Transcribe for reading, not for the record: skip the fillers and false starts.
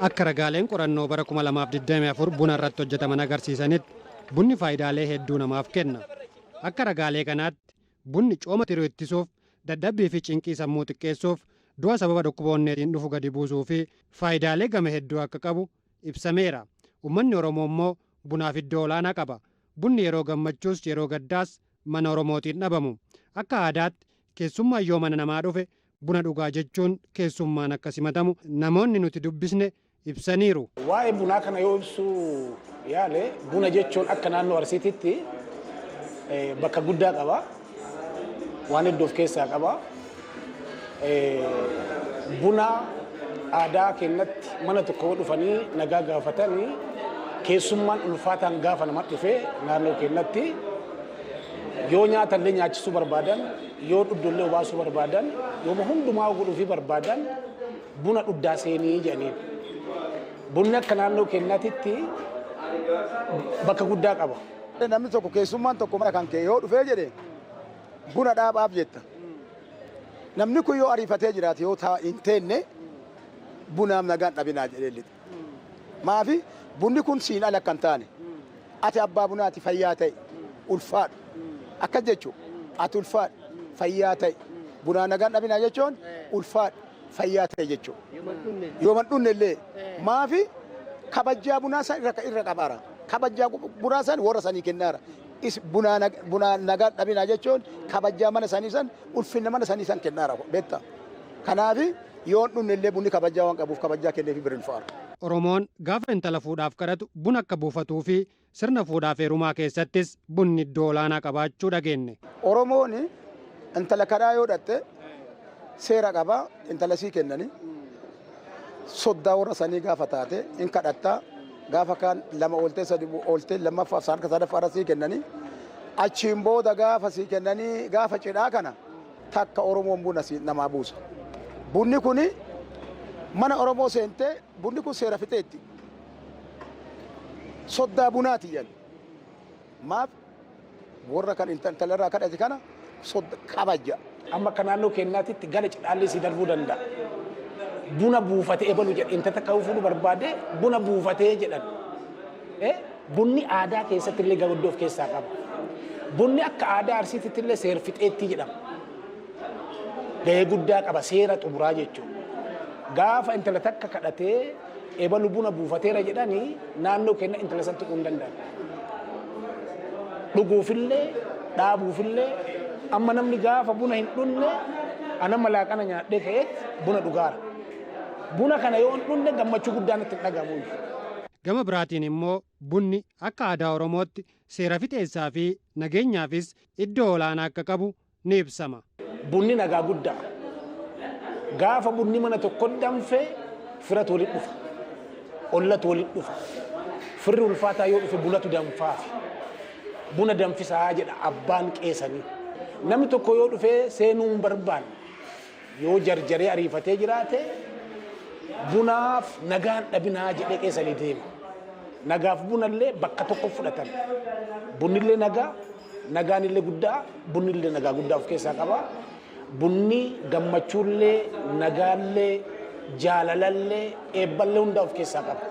Akka ragaaleen qorannoo bara 2024 buna irratti hojjetaman agarsiisanitti bunni faayidaalee hedduu namaaf kenna. Akka ragaalee kanaatti bunni cooma tiruu ittisuuf, dadhabbii fi cinqii sammuu xiqqeessuuf, du'a sababa dhukkuboonneetiin dhufu gadi buusuu fi faayidaalee gama hedduu akka qabu ibsameera. Uummanni Oromoo immoo bunaaf iddoo olaanaa qaba. Bunni yeroo gammachuus yeroo gaddaas mana Oromootiin dhabamu. Akka aadaatti keessummaa yoo mana namaa dhufe buna dhugaa jechuun keessummaan akka simatamu namoonni nuti dubbisne ibsaniiru. Waa'ee bunaa kana yoo ibsuu yaale buna jechuun akka naannoo Arsiititti bakka guddaa qaba. Waan hedduu of keessaa qaba. Buna aadaa keenyatti mana tokko dhufanii nagaa gaafatanii keessummaan ulfaataan gaafa nama dhufee naannoo keenyatti yoo nyaatallee nyaachisuu barbaadan, yoo dhuddollee obaasuu barbaadan, yoo hundumaa godhuufii barbaadan buna dhuddaa seenii jedhaniin. Bunni akka naannoo keenyatti bakka guddaa qaba. Namni tokko keessummaan tokko mana kan kee yoo dhufee jedhe buna dhaabaaf jetta. Namni kun yoo ariifatee jiraate yoo hin teenne bunaaf nagaan dhabinaa jedhee maafi bunni kun siin ala kan taane ati abbaa bunaati fayyaa ta'e ulfaadhu akkas jechuun ati ulfaadhu fayyaa ta'e bunaa nagaan dhabinaa jechuun ulfaadhu fayyaa ta'e jechuun yoo man dhunne illee maafi kabajjaa bunaa san irra qabaara kabajjaa bunaa san warra sanii kennaara bunaa nagaan dhabinaa jechuun kabajjaa mana sanii san ulfinna mana sanii san kennaara beektaa kanaafi yoo dhunne illee bunni kabajjaa waan qabuuf kabajjaa kenneefi birin fa'aara. Oromoon gaafa intala fuudhaaf kadhatu buna akka buufatuu fi sirna fuudhaaf heerumaa keessattis bunni iddoo olaanaa qabaachuu dhageenye. Oromoon intala kadhaa yoo dhatte seera qaba intala sii kennani soddaa warra sanii gaafa taate in kadhattaa gaafa kaan lama ooltee sadi ooltee lammaffaaf saarka sadaffaarra sii kennani achiin booda gaafa sii kennanii gaafa cidhaa kana takka Oromoon buna namaa buusa. Bunni kuni mana Oromoo seentee bunni kun seera fixeetti. Soddaa bunaati jedhu. Maaf warra kan intalarraa kadhate kana kabajja. Amma akka naannoo keenyaatti gara cidhaallee si darbuu danda'a. Buna buufatee ebalu jedhe inta takka fuudhu barbaade buna buufatee jedhan. Bunni aadaa keessatti illee gabaddoo of keessaa qaba. Bunni akka aadaa Arsiititti illee seera fixeetti jedhama. Gahee guddaa qaba seera xumuraa jechuudha. Gaafa intala takka kadhatee ebalu buna buufateera jedhanii naannoo keenya intala san tuquu hin danda'an. Dhuguufillee dhaabuufillee amma namni gaafa buna hin dhunne ana malaaqana nyaadhee ka'eetti buna dhugaara. Buna kana yoo hin dhunne gammachuu guddaan itti dhagahamu. Gama biraatiin immoo bunni akka aadaa Oromootti seera fixeessaa fi nageenyaafis iddoo olaanaa akka qabu ni ibsama. Bunni nagaa guddaa. Gaafa bunni mana tokko danfee firatu walitti dhufa. Ollatu walitti dhufa. Firri ulfaataa yoo dhufe bunatu danfaafi. Buna danfisaa jedha abbaan qeesanii. Namni tokko yoo dhufee seenuu hin barbaanne yoo jarjaree ariifatee jiraate bunaaf nagaan dhabinaa jedhee qeesanii deema. Nagaaf bunallee bakka tokko fudhatan. Bunnillee nagaa, nagaan illee guddaa, bunnillee nagaa guddaa of keessaa qaba. Bunni gammachuullee, nagaallee, jaalalallee, eebballee hundaa of keessaa qaba.